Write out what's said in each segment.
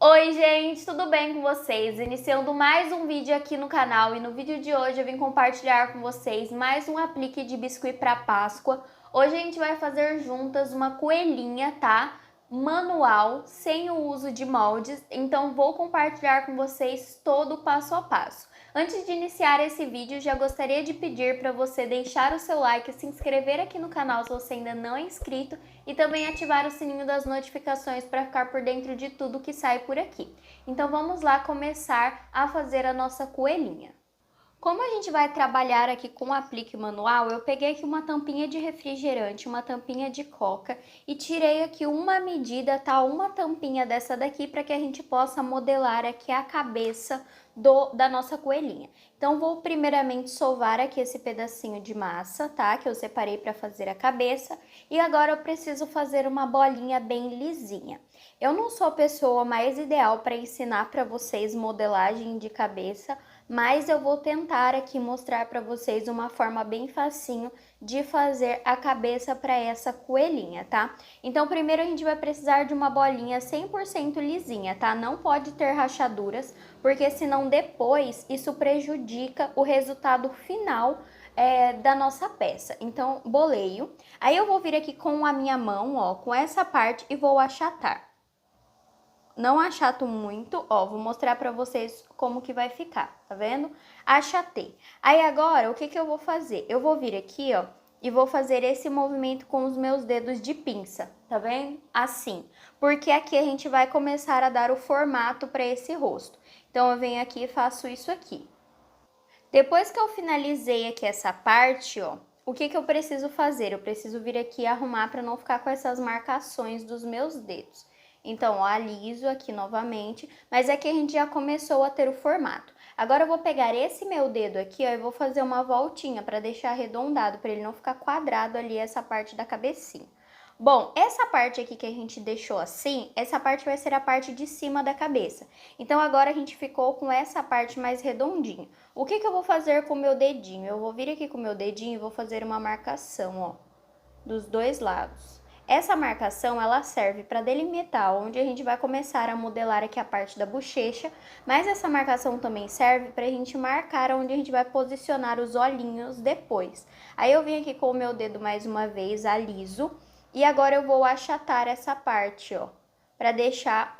Oi gente, tudo bem com vocês? Iniciando mais um vídeo aqui no canal e no vídeo de hoje eu vim compartilhar com vocês mais um aplique de biscuit para Páscoa. Hoje a gente vai fazer juntas uma coelhinha, tá? Manual, sem o uso de moldes, então vou compartilhar com vocês todo o passo a passo. Antes de iniciar esse vídeo, já gostaria de pedir para você deixar o seu like, se inscrever aqui no canal se você ainda não é inscrito e também ativar o sininho das notificações para ficar por dentro de tudo que sai por aqui. Então vamos lá começar a fazer a nossa coelhinha. Como a gente vai trabalhar aqui com o aplique manual, eu peguei aqui uma tampinha de refrigerante, uma tampinha de coca e tirei aqui uma medida, tá? Uma tampinha dessa daqui para que a gente possa modelar aqui a cabeça da nossa coelhinha. Então, vou primeiramente sovar aqui esse pedacinho de massa, tá? Que eu separei para fazer a cabeça. E agora eu preciso fazer uma bolinha bem lisinha. Eu não sou a pessoa mais ideal para ensinar para vocês modelagem de cabeça, mas eu vou tentar aqui mostrar para vocês uma forma bem facinho de fazer a cabeça para essa coelhinha, tá? Então, primeiro a gente vai precisar de uma bolinha 100% lisinha, tá? Não pode ter rachaduras, porque senão depois isso prejudica o resultado final da nossa peça. Então, boleio. Aí eu vou vir aqui com a minha mão, ó, com essa parte e vou achatar. Não achato muito, ó, vou mostrar pra vocês como que vai ficar, tá vendo? Achatei. Aí agora, o que que eu vou fazer? Eu vou vir aqui, ó, e vou fazer esse movimento com os meus dedos de pinça, tá vendo? Assim, porque aqui a gente vai começar a dar o formato para esse rosto. Então, eu venho aqui e faço isso aqui. Depois que eu finalizei aqui essa parte, ó, o que que eu preciso fazer? Eu preciso vir aqui e arrumar para não ficar com essas marcações dos meus dedos. Então, ó, aliso aqui novamente, mas aqui a gente já começou a ter o formato. Agora eu vou pegar esse meu dedo aqui, ó, e vou fazer uma voltinha para deixar arredondado, para ele não ficar quadrado ali essa parte da cabecinha. Bom, essa parte aqui que a gente deixou assim, essa parte vai ser a parte de cima da cabeça. Então, agora a gente ficou com essa parte mais redondinha. O que que eu vou fazer com o meu dedinho? Eu vou vir aqui com o meu dedinho e vou fazer uma marcação, ó, dos dois lados. Essa marcação, ela serve para delimitar onde a gente vai começar a modelar aqui a parte da bochecha, mas essa marcação também serve para a gente marcar onde a gente vai posicionar os olhinhos depois. Aí eu vim aqui com o meu dedo mais uma vez, aliso, e agora eu vou achatar essa parte, ó, para deixar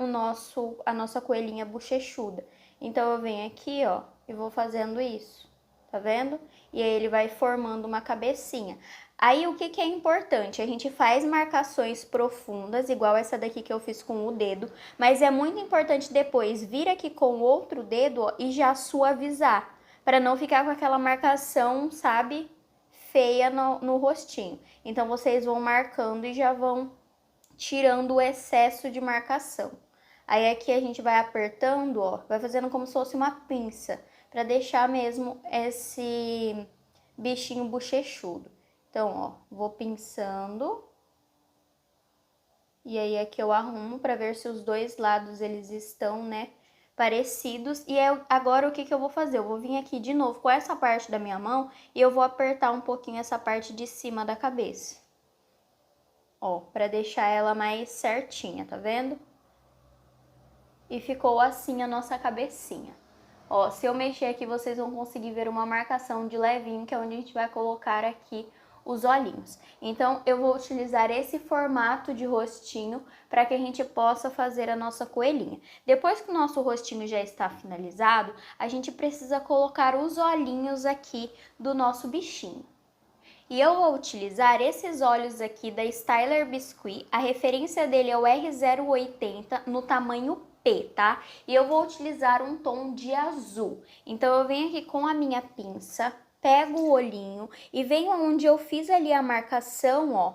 a nossa coelhinha bochechuda. Então, eu venho aqui, ó, e vou fazendo isso, tá vendo? E aí ele vai formando uma cabecinha. Aí, o que que é importante? A gente faz marcações profundas, igual essa daqui que eu fiz com o dedo, mas é muito importante depois vir aqui com o outro dedo, ó, e já suavizar, para não ficar com aquela marcação, sabe, feia no rostinho. Então, vocês vão marcando e já vão tirando o excesso de marcação. Aí aqui a gente vai apertando, ó, vai fazendo como se fosse uma pinça, para deixar mesmo esse bichinho bochechudo. Então, ó, vou pinçando. E aí aqui eu arrumo para ver se os dois lados eles estão, né, parecidos. E agora o que que eu vou fazer? Eu vou vir aqui de novo com essa parte da minha mão e eu vou apertar um pouquinho essa parte de cima da cabeça. Ó, para deixar ela mais certinha, tá vendo? E ficou assim a nossa cabecinha. Ó, se eu mexer aqui, vocês vão conseguir ver uma marcação de levinho, que é onde a gente vai colocar aqui os olhinhos. Então, eu vou utilizar esse formato de rostinho para que a gente possa fazer a nossa coelhinha. Depois que o nosso rostinho já está finalizado, a gente precisa colocar os olhinhos aqui do nosso bichinho. E eu vou utilizar esses olhos aqui da Styler Biscuit, a referência dele é o R080 no tamanho P, tá? E eu vou utilizar um tom de azul. Então, eu venho aqui com a minha pinça, pego o olhinho e venho onde eu fiz ali a marcação, ó,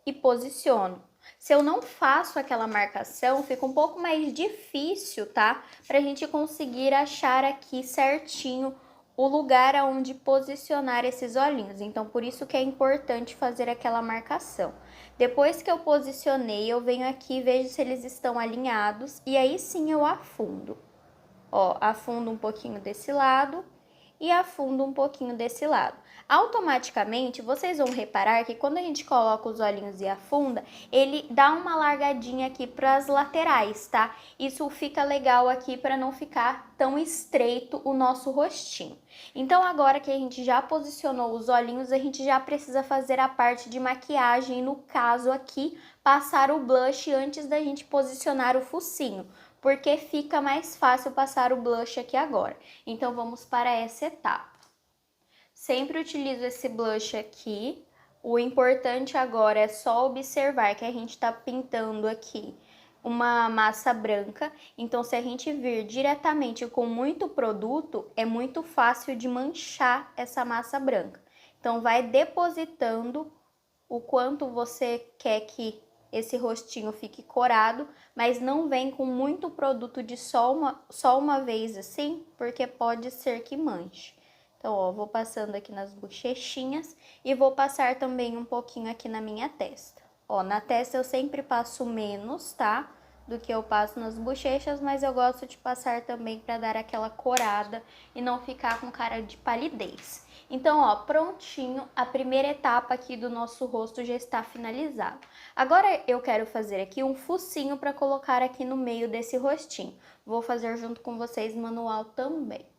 e posiciono. Se eu não faço aquela marcação, fica um pouco mais difícil, tá? Pra gente conseguir achar aqui certinho o lugar aonde posicionar esses olhinhos. Então, por isso que é importante fazer aquela marcação. Depois que eu posicionei, eu venho aqui e vejo se eles estão alinhados. E aí sim eu afundo. Ó, afundo um pouquinho desse lado e afundo um pouquinho desse lado. Automaticamente, vocês vão reparar que quando a gente coloca os olhinhos e afunda, ele dá uma largadinha aqui para as laterais, tá? Isso fica legal aqui para não ficar tão estreito o nosso rostinho. Então, agora que a gente já posicionou os olhinhos, a gente já precisa fazer a parte de maquiagem, no caso aqui, passar o blush antes da gente posicionar o focinho, porque fica mais fácil passar o blush aqui agora. Então, vamos para essa etapa. Sempre utilizo esse blush aqui. O importante agora é só observar que a gente tá pintando aqui uma massa branca. Então, se a gente vir diretamente com muito produto, é muito fácil de manchar essa massa branca. Então, vai depositando o quanto você quer que esse rostinho fique corado, mas não vem com muito produto de só uma vez assim, porque pode ser que manche. Então, ó, vou passando aqui nas bochechinhas e vou passar também um pouquinho aqui na minha testa. Ó, na testa eu sempre passo menos, tá? Do que eu passo nas bochechas, mas eu gosto de passar também para dar aquela corada e não ficar com cara de palidez. Então, ó, prontinho, a primeira etapa aqui do nosso rosto já está finalizada. Agora eu quero fazer aqui um focinho para colocar aqui no meio desse rostinho. Vou fazer junto com vocês manual também.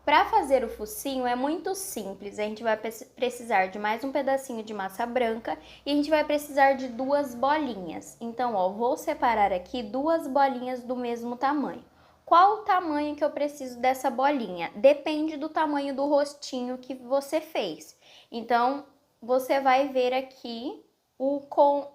Para fazer o focinho é muito simples, a gente vai precisar de mais um pedacinho de massa branca e a gente vai precisar de 2 bolinhas. Então, ó, vou separar aqui 2 bolinhas do mesmo tamanho. Qual o tamanho que eu preciso dessa bolinha? Depende do tamanho do rostinho que você fez. Então, você vai ver aqui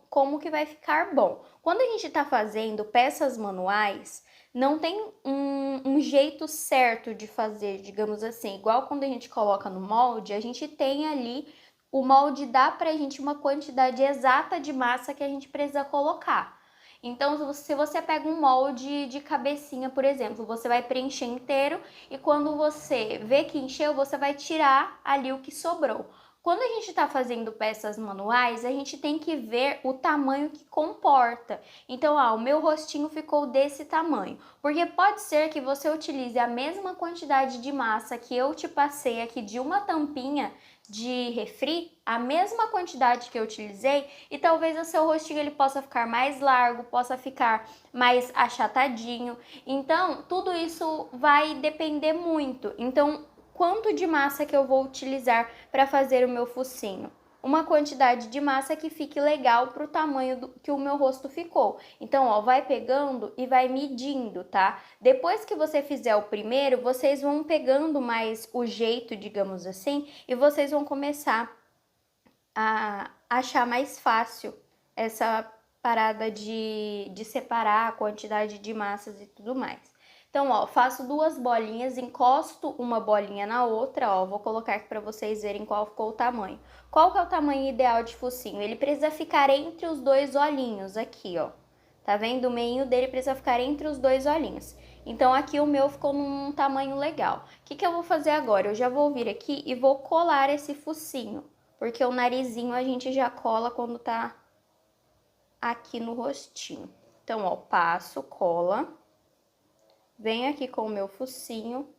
como que vai ficar bom. Quando a gente tá fazendo peças manuais, não tem um jeito certo de fazer, digamos assim. Igual quando a gente coloca no molde, a gente tem ali, o molde dá pra gente uma quantidade exata de massa que a gente precisa colocar. Então, se você pega um molde de cabecinha, por exemplo, você vai preencher inteiro e quando você vê que encheu, você vai tirar ali o que sobrou. Quando a gente está fazendo peças manuais, a gente tem que ver o tamanho que comporta. Então, o meu rostinho ficou desse tamanho. Porque pode ser que você utilize a mesma quantidade de massa que eu te passei aqui de uma tampinha de refri, a mesma quantidade que eu utilizei, e talvez o seu rostinho ele possa ficar mais largo, possa ficar mais achatadinho. Então, tudo isso vai depender muito. Então, quanto de massa que eu vou utilizar para fazer o meu focinho? Uma quantidade de massa que fique legal para o tamanho que o meu rosto ficou. Então, ó, vai pegando e vai medindo, tá? Depois que você fizer o primeiro, vocês vão pegando mais o jeito, digamos assim, e vocês vão começar a achar mais fácil essa parada de separar a quantidade de massas e tudo mais. Então, ó, faço 2 bolinhas, encosto uma bolinha na outra, ó, vou colocar aqui para vocês verem qual ficou o tamanho. Qual que é o tamanho ideal de focinho? Ele precisa ficar entre os 2 olhinhos aqui, ó. Tá vendo? O meio dele precisa ficar entre os 2 olhinhos. Então, aqui o meu ficou num tamanho legal. O que que eu vou fazer agora? Eu já vou vir aqui e vou colar esse focinho, porque o narizinho a gente já cola quando tá aqui no rostinho. Então, ó, passo, cola. Venho aqui com o meu focinho,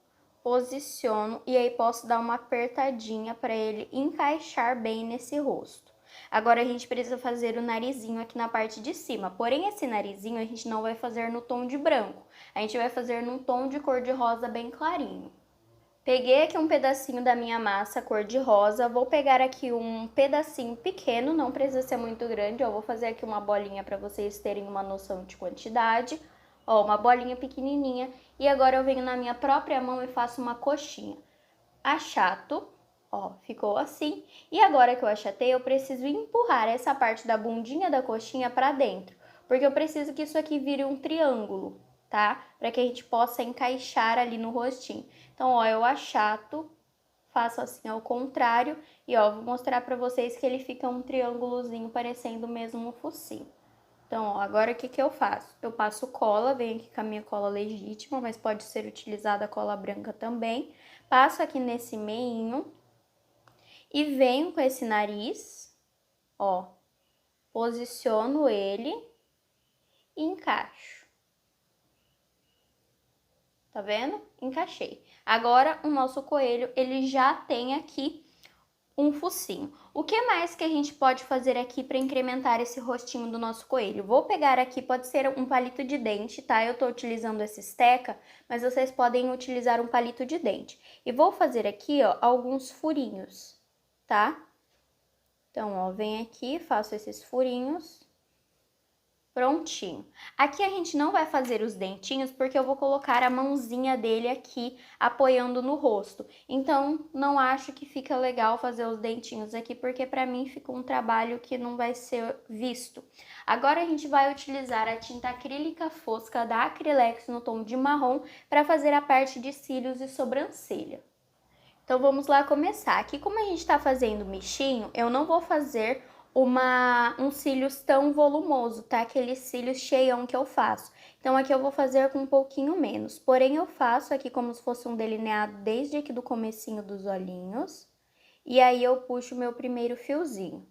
posiciono e aí posso dar uma apertadinha para ele encaixar bem nesse rosto. Agora a gente precisa fazer o narizinho aqui na parte de cima, porém esse narizinho a gente não vai fazer no tom de branco, a gente vai fazer num tom de cor de rosa bem clarinho. Peguei aqui um pedacinho da minha massa cor de rosa, vou pegar aqui um pedacinho pequeno, não precisa ser muito grande, eu vou fazer aqui uma bolinha para vocês terem uma noção de quantidade. Ó, uma bolinha pequenininha. E agora eu venho na minha própria mão e faço uma coxinha. Achato, ó, ficou assim. E agora que eu achatei, eu preciso empurrar essa parte da bundinha da coxinha pra dentro. Porque eu preciso que isso aqui vire um triângulo, tá? Pra que a gente possa encaixar ali no rostinho. Então, ó, eu achato, faço assim ao contrário. E, ó, vou mostrar pra vocês que ele fica um triângulozinho parecendo mesmo um focinho. Então, ó, agora o que que eu faço? Eu passo cola, venho aqui com a minha cola legítima, mas pode ser utilizada a cola branca também. Passo aqui nesse meinho e venho com esse nariz, ó, posiciono ele e encaixo. Tá vendo? Encaixei. Agora, o nosso coelho, ele já tem aqui um focinho. O que mais que a gente pode fazer aqui para incrementar esse rostinho do nosso coelho? Vou pegar aqui, pode ser um palito de dente, tá? Eu tô utilizando essa esteca, mas vocês podem utilizar um palito de dente. E vou fazer aqui, ó, alguns furinhos, tá? Então, ó, vem aqui, faço esses furinhos. Prontinho. Aqui a gente não vai fazer os dentinhos porque eu vou colocar a mãozinha dele aqui apoiando no rosto. Então, não acho que fica legal fazer os dentinhos aqui porque pra mim fica um trabalho que não vai ser visto. Agora a gente vai utilizar a tinta acrílica fosca da Acrylex no tom de marrom para fazer a parte de cílios e sobrancelha. Então, vamos lá começar. Aqui, como a gente tá fazendo michinho, eu não vou fazer um cílios tão volumoso, tá? Aquele cílios cheião que eu faço. Então, aqui eu vou fazer com um pouquinho menos. Porém, eu faço aqui como se fosse um delineado desde aqui do comecinho dos olhinhos. E aí, eu puxo o meu primeiro fiozinho.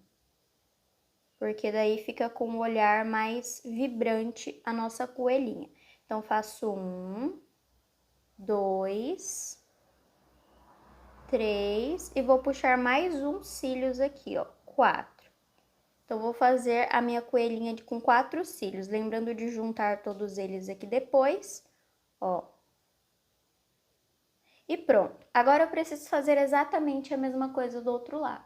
Porque daí fica com um olhar mais vibrante a nossa coelhinha. Então, faço 1, 2, 3 e vou puxar mais um cílios aqui, ó, 4. Então, vou fazer a minha coelhinha com 4 cílios, lembrando de juntar todos eles aqui depois, ó. E pronto. Agora, eu preciso fazer exatamente a mesma coisa do outro lado.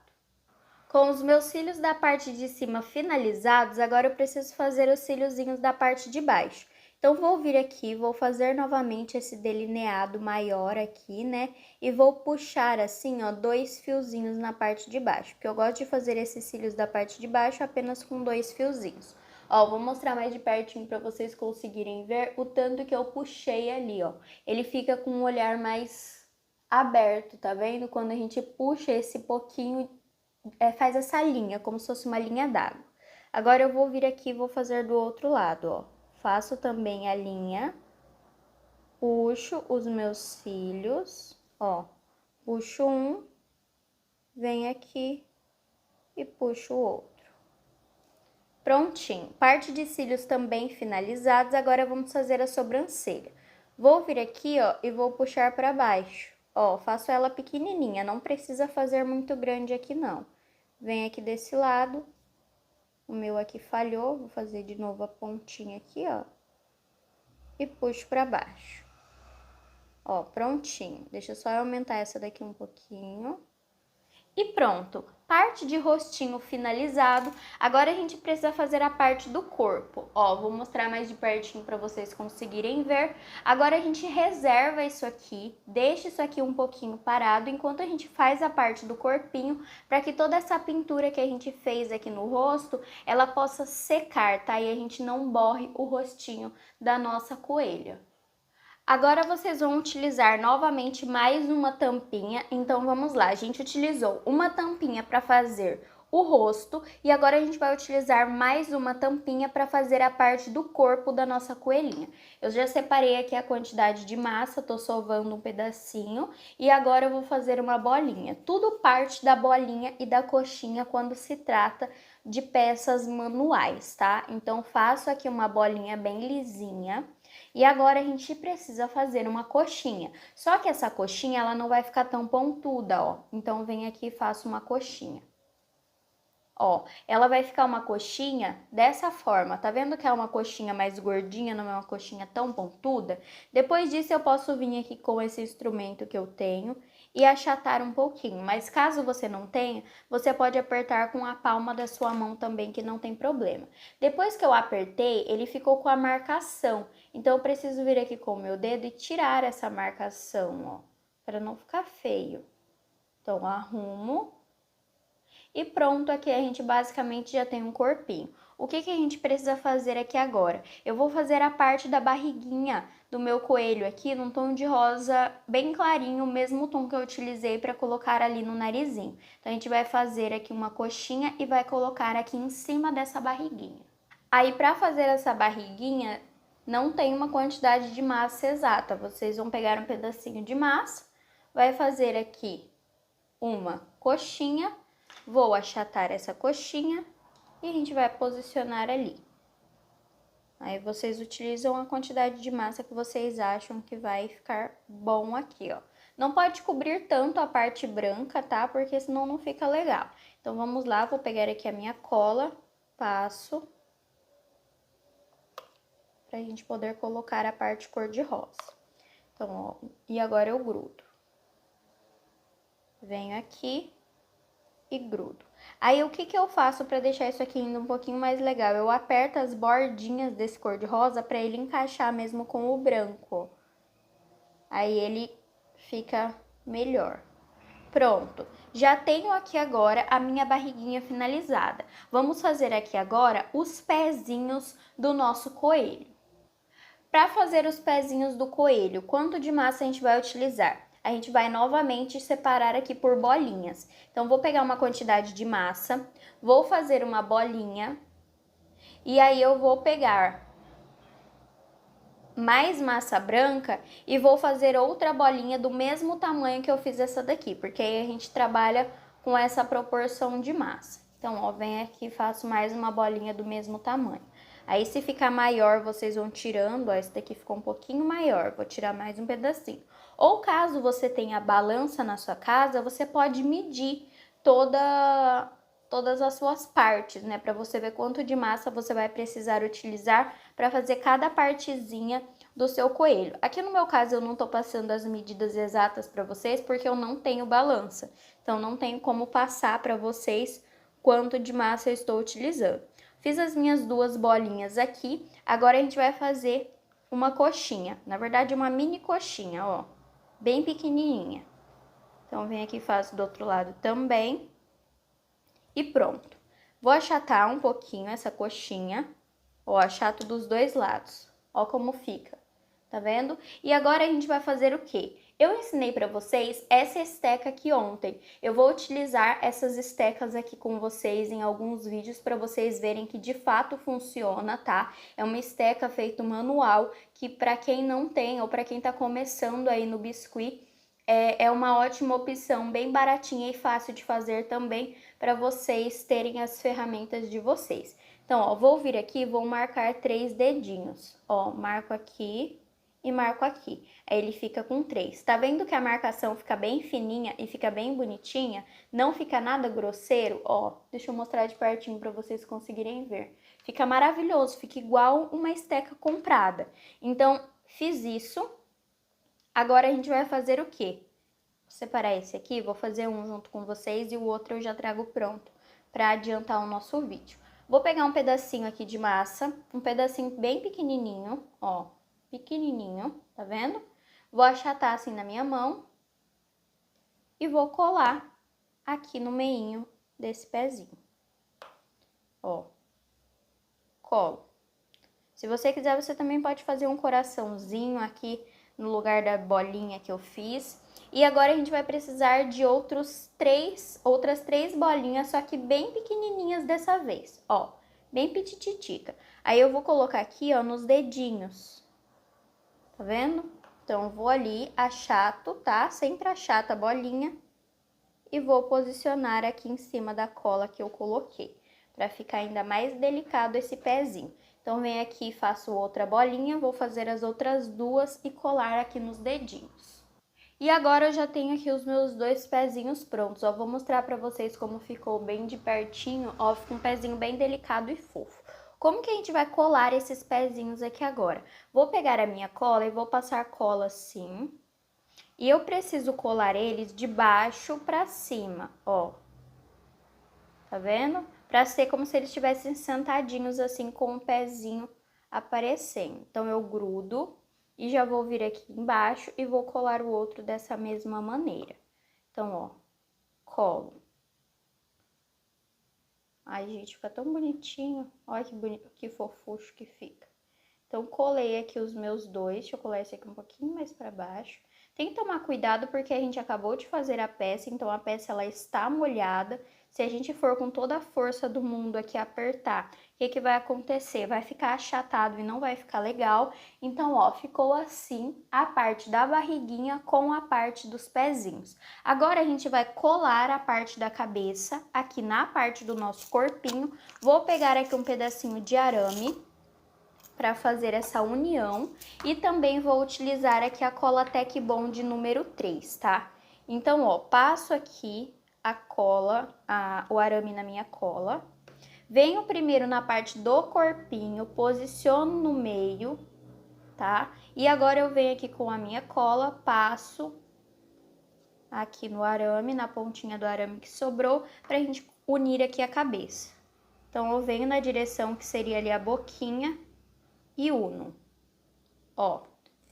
Com os meus cílios da parte de cima finalizados, agora eu preciso fazer os cíliozinhos da parte de baixo. Então, vou vir aqui, vou fazer novamente esse delineado maior aqui, né? E vou puxar assim, ó, 2 fiozinhos na parte de baixo. Porque eu gosto de fazer esses cílios da parte de baixo apenas com 2 fiozinhos. Ó, vou mostrar mais de pertinho pra vocês conseguirem ver o tanto que eu puxei ali, ó. Ele fica com um olhar mais aberto, tá vendo? Quando a gente puxa esse pouquinho, faz essa linha, como se fosse uma linha d'água. Agora, eu vou vir aqui e vou fazer do outro lado, ó. Faço também a linha, puxo os meus cílios, ó, puxo um, venho aqui e puxo o outro. Prontinho. Parte de cílios também finalizados, agora vamos fazer a sobrancelha. Vou vir aqui, ó, e vou puxar para baixo. Ó, faço ela pequenininha, não precisa fazer muito grande aqui não. Vem aqui desse lado, o meu aqui falhou, vou fazer de novo a pontinha aqui, ó. E puxo pra baixo. Ó, prontinho. Deixa eu só aumentar essa daqui um pouquinho. E pronto. Parte de rostinho finalizado. Agora a gente precisa fazer a parte do corpo. Ó, vou mostrar mais de pertinho pra vocês conseguirem ver. Agora a gente reserva isso aqui, deixa isso aqui um pouquinho parado, enquanto a gente faz a parte do corpinho, pra que toda essa pintura que a gente fez aqui no rosto, ela possa secar, tá? E a gente não borre o rostinho da nossa coelha. Agora, vocês vão utilizar novamente mais uma tampinha, então vamos lá. A gente utilizou uma tampinha para fazer o rosto e agora a gente vai utilizar mais uma tampinha para fazer a parte do corpo da nossa coelhinha. Eu já separei aqui a quantidade de massa, tô sovando um pedacinho e agora eu vou fazer uma bolinha. Tudo parte da bolinha e da coxinha quando se trata de peças manuais, tá? Então, faço aqui uma bolinha bem lisinha. E agora a gente precisa fazer uma coxinha. Só que essa coxinha, ela não vai ficar tão pontuda, ó. Então, vem aqui e faço uma coxinha. Ó, ela vai ficar uma coxinha dessa forma. Tá vendo que é uma coxinha mais gordinha, não é uma coxinha tão pontuda? Depois disso, eu posso vir aqui com esse instrumento que eu tenho e achatar um pouquinho. Mas caso você não tenha, você pode apertar com a palma da sua mão também, que não tem problema. Depois que eu apertei, ele ficou com a marcação. Então, eu preciso vir aqui com o meu dedo e tirar essa marcação, ó, para não ficar feio. Então, arrumo. E pronto, aqui a gente basicamente já tem um corpinho. O que a gente precisa fazer aqui agora? Eu vou fazer a parte da barriguinha do meu coelho aqui num tom de rosa bem clarinho, o mesmo tom que eu utilizei para colocar ali no narizinho. Então, a gente vai fazer aqui uma coxinha e vai colocar aqui em cima dessa barriguinha. Aí, para fazer essa barriguinha, não tem uma quantidade de massa exata. Vocês vão pegar um pedacinho de massa, vai fazer aqui uma coxinha. Vou achatar essa coxinha e a gente vai posicionar ali. Aí, vocês utilizam a quantidade de massa que vocês acham que vai ficar bom aqui, ó. Não pode cobrir tanto a parte branca, tá? Porque senão não fica legal. Então, vamos lá, vou pegar aqui a minha cola, passo, pra gente poder colocar a parte cor-de-rosa. Então, ó, e agora eu grudo. Venho aqui e grudo. Aí, o que eu faço pra deixar isso aqui ainda um pouquinho mais legal? Eu aperto as bordinhas desse cor-de-rosa pra ele encaixar mesmo com o branco. Aí, ele fica melhor. Pronto, já tenho aqui agora a minha barriguinha finalizada. Vamos fazer aqui agora os pezinhos do nosso coelho. Para fazer os pezinhos do coelho, quanto de massa a gente vai utilizar? A gente vai novamente separar aqui por bolinhas. Então, vou pegar uma quantidade de massa, vou fazer uma bolinha e aí eu vou pegar mais massa branca e vou fazer outra bolinha do mesmo tamanho que eu fiz essa daqui, porque aí a gente trabalha com essa proporção de massa. Então, ó, vem aqui e faço mais uma bolinha do mesmo tamanho. Aí, se ficar maior, vocês vão tirando, ó, esse daqui ficou um pouquinho maior, vou tirar mais um pedacinho. Ou caso você tenha balança na sua casa, você pode medir todas as suas partes, né? Para você ver quanto de massa você vai precisar utilizar para fazer cada partezinha do seu coelho. Aqui no meu caso eu não tô passando as medidas exatas para vocês porque eu não tenho balança. Então não tenho como passar para vocês quanto de massa eu estou utilizando. Fiz as minhas duas bolinhas aqui, agora a gente vai fazer uma coxinha. Na verdade uma mini coxinha, ó, bem pequenininha. Então vem aqui e faço do outro lado também. E pronto. Vou achatar um pouquinho essa coxinha, ó, achato dos dois lados. Ó como fica, tá vendo? E agora a gente vai fazer o quê? Eu ensinei pra vocês essa esteca aqui ontem. Eu vou utilizar essas estecas aqui com vocês em alguns vídeos para vocês verem que de fato funciona, tá? É uma esteca feita manual que pra quem não tem ou pra quem tá começando aí no biscuit, é uma ótima opção, bem baratinha e fácil de fazer também para vocês terem as ferramentas de vocês. Então, ó, vou vir aqui e vou marcar 3 dedinhos. Ó, marco aqui e marco aqui. Aí ele fica com 3. Tá vendo que a marcação fica bem fininha e fica bem bonitinha? Não fica nada grosseiro? Ó, deixa eu mostrar de pertinho para vocês conseguirem ver. Fica maravilhoso, fica igual uma esteca comprada. Então, fiz isso. Agora a gente vai fazer o quê? Vou separar esse aqui, vou fazer um junto com vocês e o outro eu já trago pronto para adiantar o nosso vídeo. Vou pegar um pedacinho aqui de massa, um pedacinho bem pequenininho, ó, pequenininho, tá vendo? Vou achatar assim na minha mão e vou colar aqui no meinho desse pezinho, ó, colo. Se você quiser, você também pode fazer um coraçãozinho aqui no lugar da bolinha que eu fiz. E agora a gente vai precisar de outras três bolinhas, só que bem pequenininhas dessa vez, ó, bem pitititica. Aí eu vou colocar aqui, ó, nos dedinhos, tá vendo? Então, eu vou ali, achato, tá? Sempre achato a bolinha e vou posicionar aqui em cima da cola que eu coloquei, pra ficar ainda mais delicado esse pezinho. Então, vem aqui e faço outra bolinha, vou fazer as outras duas e colar aqui nos dedinhos. E agora eu já tenho aqui os meus dois pezinhos prontos, ó, vou mostrar pra vocês como ficou bem de pertinho, ó, fica um pezinho bem delicado e fofo. Como que a gente vai colar esses pezinhos aqui agora? Vou pegar a minha cola e vou passar cola assim, e eu preciso colar eles de baixo pra cima, ó, tá vendo? Pra ser como se eles estivessem sentadinhos assim com o pezinho aparecendo. Então, eu grudo e já vou vir aqui embaixo e vou colar o outro dessa mesma maneira. Então, ó, colo. Ai, gente, fica tão bonitinho. Olha que bonito, que fofucho que fica. Então, colei aqui os meus dois. Deixa eu colar esse aqui um pouquinho mais pra baixo. Tem que tomar cuidado porque a gente acabou de fazer a peça, então a peça ela está molhada. Se a gente for com toda a força do mundo aqui apertar, o que vai acontecer? Vai ficar achatado e não vai ficar legal. Então, ó, ficou assim a parte da barriguinha com a parte dos pezinhos. Agora a gente vai colar a parte da cabeça aqui na parte do nosso corpinho. Vou pegar aqui um pedacinho de arame. para fazer essa união. E também vou utilizar aqui a cola Tec Bond número 3, tá? Então, ó, passo aqui a cola, o arame na minha cola. Venho primeiro na parte do corpinho, posiciono no meio, tá? E agora eu venho aqui com a minha cola, passo aqui no arame, na pontinha do arame que sobrou, pra gente unir aqui a cabeça. Então, eu venho na direção que seria ali a boquinha e uno. Ó,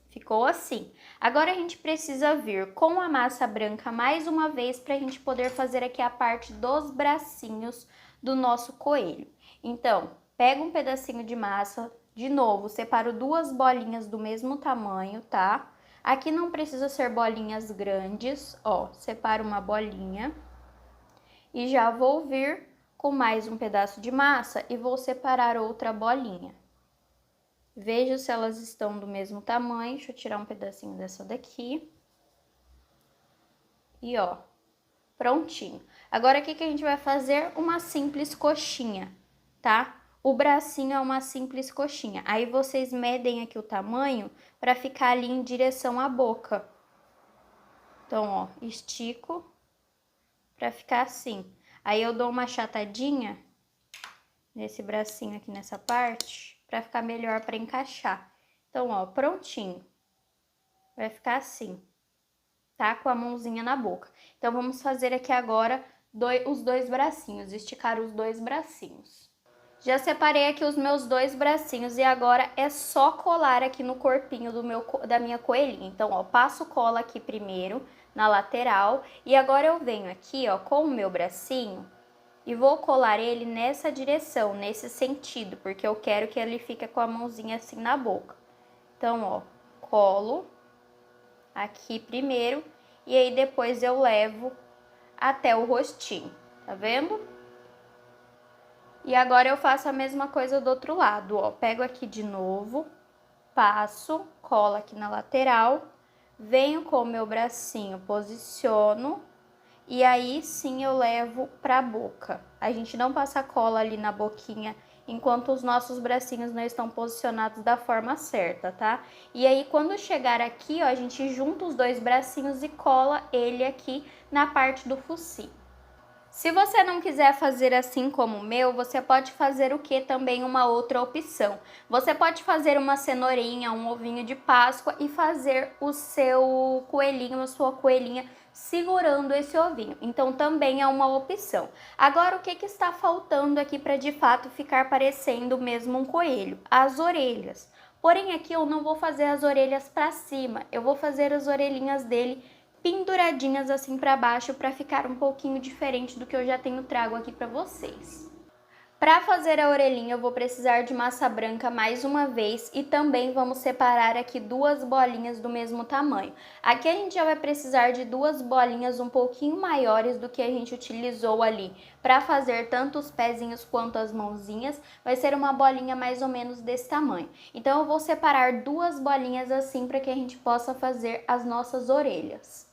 ficou assim. Agora, a gente precisa vir com a massa branca mais uma vez pra gente poder fazer aqui a parte dos bracinhos do nosso coelho. Então, pega um pedacinho de massa, de novo, separo duas bolinhas do mesmo tamanho, tá? Aqui não precisa ser bolinhas grandes, ó, separo uma bolinha e já vou vir com mais um pedaço de massa e vou separar outra bolinha. Vejo se elas estão do mesmo tamanho, deixa eu tirar um pedacinho dessa daqui. E ó, prontinho. Agora, o que a gente vai fazer? Uma simples coxinha, tá? O bracinho é uma simples coxinha. Aí, vocês medem aqui o tamanho para ficar ali em direção à boca. Então, ó, estico para ficar assim. Aí, eu dou uma achatadinha nesse bracinho aqui, nessa parte, para ficar melhor para encaixar. Então, ó, prontinho. Vai ficar assim, tá? Com a mãozinha na boca. Então, vamos fazer aqui agora os dois bracinhos, esticar os dois bracinhos. Já separei aqui os meus dois bracinhos e agora é só colar aqui no corpinho da minha coelhinha. Então, ó, passo cola aqui primeiro na lateral e agora eu venho aqui, ó, com o meu bracinho e vou colar ele nessa direção, nesse sentido, porque eu quero que ele fique com a mãozinha assim na boca. Então, ó, colo aqui primeiro e aí depois eu levo até o rostinho, tá vendo? E agora eu faço a mesma coisa do outro lado, ó. Pego aqui de novo, passo, colo aqui na lateral, venho com o meu bracinho, posiciono e aí sim eu levo pra boca. A gente não passa cola ali na boquinha enquanto os nossos bracinhos não estão posicionados da forma certa, tá? E aí quando chegar aqui, ó, a gente junta os dois bracinhos e cola ele aqui na parte do focinho. Se você não quiser fazer assim como o meu, você pode fazer o que também uma outra opção. Você pode fazer uma cenourinha, um ovinho de Páscoa e fazer o seu coelhinho, a sua coelhinha segurando esse ovinho. Então também é uma opção. Agora o que está faltando aqui para de fato ficar parecendo mesmo um coelho? As orelhas. Porém aqui eu não vou fazer as orelhas para cima, eu vou fazer as orelhinhas dele penduradinhas assim para baixo para ficar um pouquinho diferente do que eu já tenho trago aqui para vocês. Para fazer a orelhinha eu vou precisar de massa branca mais uma vez e também vamos separar aqui duas bolinhas do mesmo tamanho. Aqui a gente já vai precisar de duas bolinhas um pouquinho maiores do que a gente utilizou ali para fazer tanto os pezinhos quanto as mãozinhas. Vai ser uma bolinha mais ou menos desse tamanho. Então eu vou separar duas bolinhas assim para que a gente possa fazer as nossas orelhas.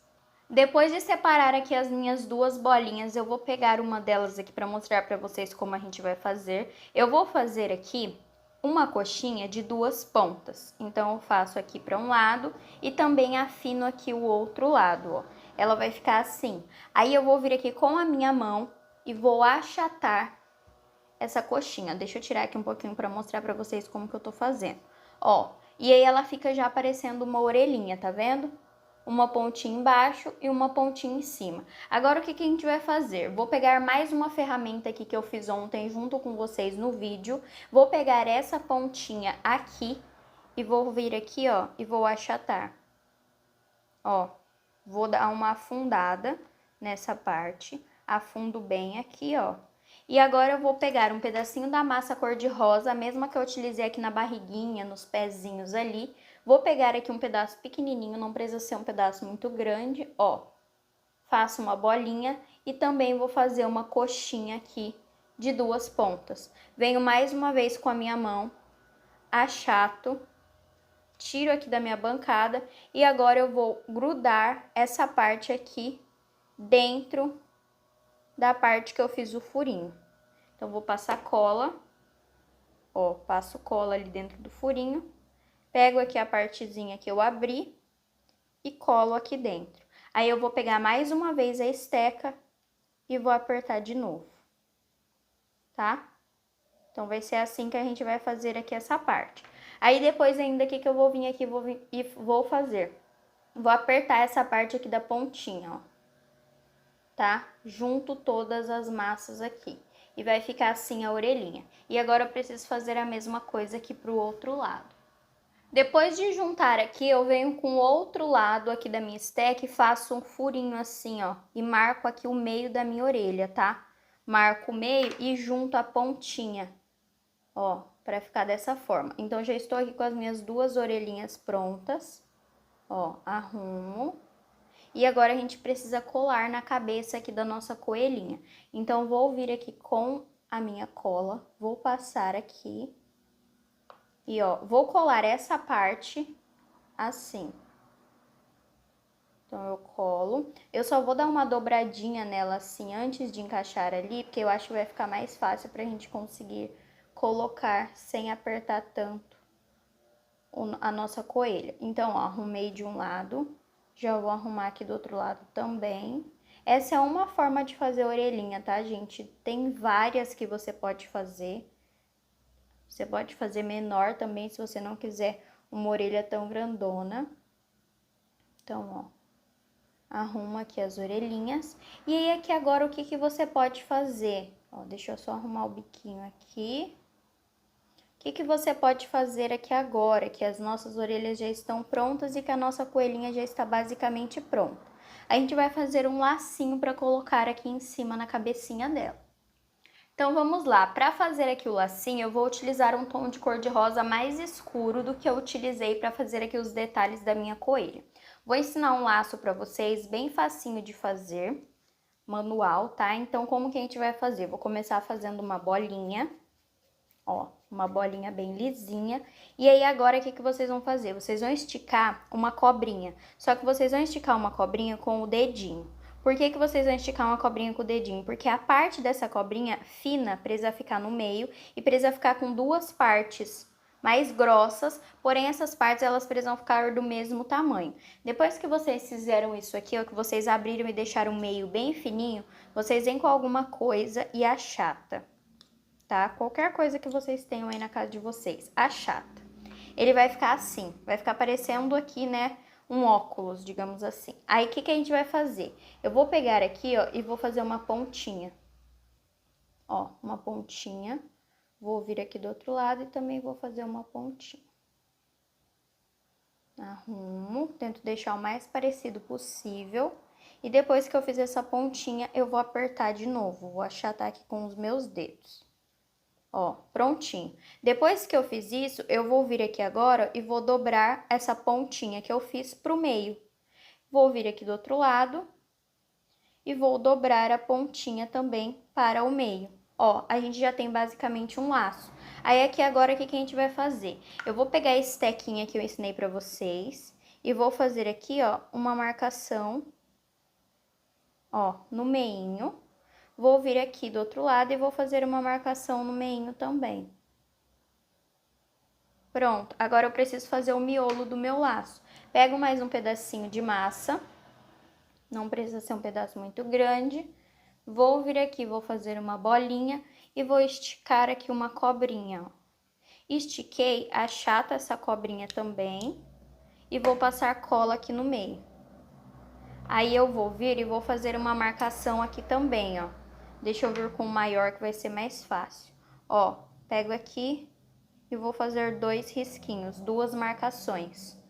Depois de separar aqui as minhas duas bolinhas, eu vou pegar uma delas aqui para mostrar para vocês como a gente vai fazer. Eu vou fazer aqui uma coxinha de duas pontas. Então, eu faço aqui para um lado e também afino aqui o outro lado, ó. Ela vai ficar assim. Aí, eu vou vir aqui com a minha mão e vou achatar essa coxinha. Deixa eu tirar aqui um pouquinho para mostrar para vocês como que eu tô fazendo. Ó, e aí ela fica já parecendo uma orelhinha, tá vendo? Uma pontinha embaixo e uma pontinha em cima. Agora, o que a gente vai fazer? Vou pegar mais uma ferramenta aqui que eu fiz ontem junto com vocês no vídeo. Vou pegar essa pontinha aqui e vou vir aqui, ó, e vou achatar. Ó, vou dar uma afundada nessa parte, afundo bem aqui, ó. E agora eu vou pegar um pedacinho da massa cor-de-rosa, a mesma que eu utilizei aqui na barriguinha, nos pezinhos ali. Vou pegar aqui um pedaço pequenininho, não precisa ser um pedaço muito grande, ó. Faço uma bolinha e também vou fazer uma coxinha aqui de duas pontas. Venho mais uma vez com a minha mão, achato, tiro aqui da minha bancada e agora eu vou grudar essa parte aqui dentro da parte que eu fiz o furinho. Então, vou passar cola Ó, passo cola ali dentro do furinho, pego aqui a partezinha que eu abri e colo aqui dentro. Aí eu vou pegar mais uma vez a esteca e vou apertar de novo, tá? Então, vai ser assim que a gente vai fazer aqui essa parte. Aí, depois ainda, o que eu vou vir aqui e vou fazer? Vou apertar essa parte aqui da pontinha, ó. Tá? Junto todas as massas aqui. E vai ficar assim a orelhinha. E agora eu preciso fazer a mesma coisa aqui pro outro lado. Depois de juntar aqui, eu venho com o outro lado aqui da minha esteca e faço um furinho assim, ó. E marco aqui o meio da minha orelha, tá? Marco o meio e junto a pontinha. Ó, pra ficar dessa forma. Então, já estou aqui com as minhas duas orelhinhas prontas. Ó, arrumo. E agora a gente precisa colar na cabeça aqui da nossa coelhinha. Então, vou vir aqui com a minha cola, vou passar aqui. E, ó, vou colar essa parte assim. Então, eu colo. Eu só vou dar uma dobradinha nela assim, antes de encaixar ali, porque eu acho que vai ficar mais fácil pra gente conseguir colocar sem apertar tanto a nossa coelha. Então, ó, arrumei de um lado, já vou arrumar aqui do outro lado também. Essa é uma forma de fazer orelhinha, tá, gente? Tem várias que você pode fazer. Você pode fazer menor também, se você não quiser uma orelha tão grandona. Então, ó, arruma aqui as orelhinhas. E aí, aqui agora, o que você pode fazer? Ó, deixa eu só arrumar o biquinho aqui. O que você pode fazer aqui agora, que as nossas orelhas já estão prontas e que a nossa coelhinha já está basicamente pronta? A gente vai fazer um lacinho para colocar aqui em cima na cabecinha dela. Então, vamos lá. Para fazer aqui o lacinho, eu vou utilizar um tom de cor-de-rosa mais escuro do que eu utilizei para fazer aqui os detalhes da minha coelha. Vou ensinar um laço para vocês, bem facinho de fazer, manual, tá? Então, como que a gente vai fazer? Vou começar fazendo uma bolinha. Ó, uma bolinha bem lisinha. E aí, agora, o que vocês vão fazer? Vocês vão esticar uma cobrinha. Só que vocês vão esticar uma cobrinha com o dedinho. Por que vocês vão esticar uma cobrinha com o dedinho? Porque a parte dessa cobrinha fina precisa ficar no meio e precisa ficar com duas partes mais grossas, porém essas partes elas precisam ficar do mesmo tamanho. Depois que vocês fizeram isso aqui, ó, que vocês abriram e deixaram o meio bem fininho, vocês vêm com alguma coisa e achata. Tá? Qualquer coisa que vocês tenham aí na casa de vocês, achata. Ele vai ficar assim, vai ficar parecendo aqui, né, um óculos, digamos assim. Aí, o que a gente vai fazer? Eu vou pegar aqui, ó, e vou fazer uma pontinha. Ó, uma pontinha. Vou vir aqui do outro lado e também vou fazer uma pontinha. Arrumo, tento deixar o mais parecido possível. E depois que eu fizer essa pontinha, eu vou apertar de novo. Vou achatar aqui com os meus dedos. Ó, prontinho. Depois que eu fiz isso, eu vou vir aqui agora e vou dobrar essa pontinha que eu fiz pro meio. Vou vir aqui do outro lado e vou dobrar a pontinha também para o meio. Ó, a gente já tem basicamente um laço. Aí, aqui agora, o que a gente vai fazer? Eu vou pegar esse tequinho que eu ensinei pra vocês e vou fazer aqui, ó, uma marcação, ó, no meinho. Vou vir aqui do outro lado e vou fazer uma marcação no meinho também. Pronto, agora eu preciso fazer o miolo do meu laço. Pego mais um pedacinho de massa, não precisa ser um pedaço muito grande. Vou vir aqui, vou fazer uma bolinha e vou esticar aqui uma cobrinha, ó. Estiquei, achato essa cobrinha também e vou passar cola aqui no meio. Aí eu vou vir e vou fazer uma marcação aqui também, ó. Deixa eu vir com o maior que vai ser mais fácil. Ó, pego aqui e vou fazer dois risquinhos, duas marcações.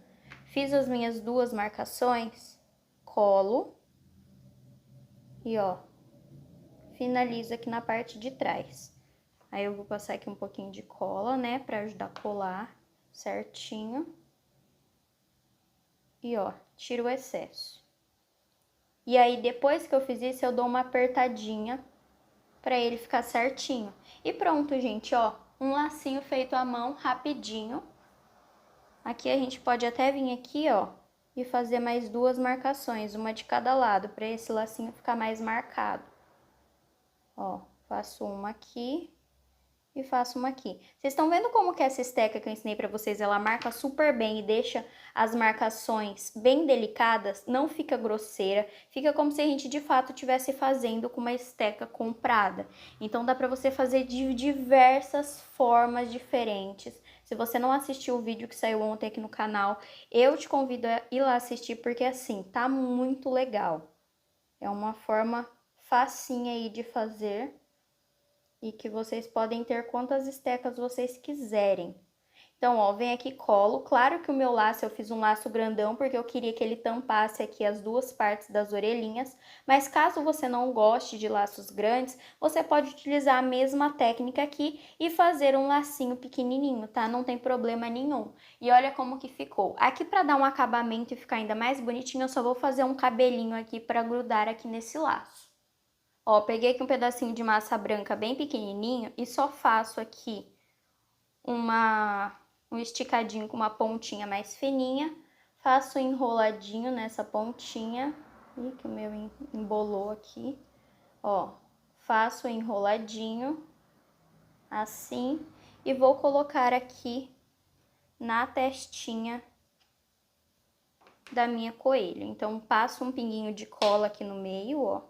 Fiz as minhas duas marcações, colo e, ó, finalizo aqui na parte de trás. Aí eu vou passar aqui um pouquinho de cola, né, pra ajudar a colar certinho. E, ó, tiro o excesso. E aí, depois que eu fiz isso, eu dou uma apertadinha pra ele ficar certinho. E pronto, gente, ó, um lacinho feito à mão, rapidinho. Aqui a gente pode até vir aqui, ó, e fazer mais duas marcações, uma de cada lado, pra esse lacinho ficar mais marcado. Ó, faço uma aqui e faço uma aqui. Vocês estão vendo como que essa esteca que eu ensinei pra vocês, ela marca super bem e deixa as marcações bem delicadas, não fica grosseira, fica como se a gente de fato estivesse fazendo com uma esteca comprada. Então dá pra você fazer de diversas formas diferentes. Se você não assistiu o vídeo que saiu ontem aqui no canal, eu te convido a ir lá assistir, porque assim, tá muito legal. É uma forma facinha aí de fazer e que vocês podem ter quantas estecas vocês quiserem. Então, ó, vem aqui, colo. Claro que o meu laço, eu fiz um laço grandão, porque eu queria que ele tampasse aqui as duas partes das orelhinhas. Mas caso você não goste de laços grandes, você pode utilizar a mesma técnica aqui e fazer um lacinho pequenininho, tá? Não tem problema nenhum. E olha como que ficou. Aqui, pra dar um acabamento e ficar ainda mais bonitinho, eu só vou fazer um cabelinho aqui pra grudar aqui nesse laço. Ó, peguei aqui um pedacinho de massa branca bem pequenininho e só faço aqui um esticadinho com uma pontinha mais fininha. Faço um enroladinho nessa pontinha. Ih, que o meu embolou aqui. Ó, faço um enroladinho assim e vou colocar aqui na testinha da minha coelha. Então, passo um pinguinho de cola aqui no meio, ó.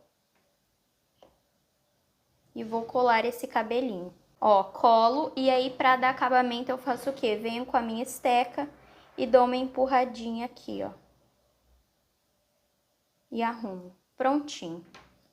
E vou colar esse cabelinho. Ó, colo e aí pra dar acabamento eu faço o quê? Venho com a minha esteca e dou uma empurradinha aqui, ó. E arrumo. Prontinho.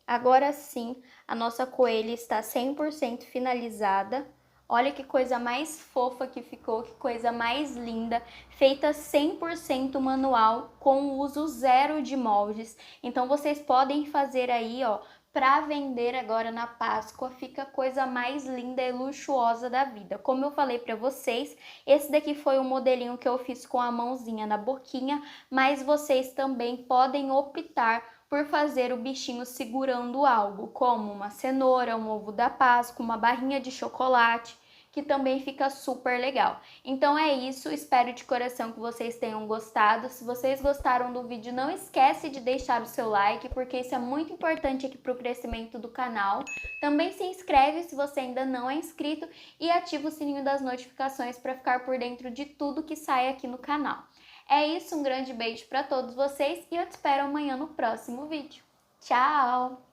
Agora sim, a nossa coelha está 100% finalizada. Olha que coisa mais fofa que ficou, que coisa mais linda, feita 100% manual, com uso zero de moldes. Então vocês podem fazer aí, ó, para vender agora na Páscoa, fica a coisa mais linda e luxuosa da vida. Como eu falei para vocês, esse daqui foi o modelinho que eu fiz com a mãozinha na boquinha, mas vocês também podem optar por fazer o bichinho segurando algo, como uma cenoura, um ovo da Páscoa, uma barrinha de chocolate, que também fica super legal. Então é isso, espero de coração que vocês tenham gostado. Se vocês gostaram do vídeo, não esquece de deixar o seu like, porque isso é muito importante aqui para o crescimento do canal. Também se inscreve se você ainda não é inscrito e ativa o sininho das notificações para ficar por dentro de tudo que sai aqui no canal. É isso, um grande beijo para todos vocês e eu te espero amanhã no próximo vídeo. Tchau!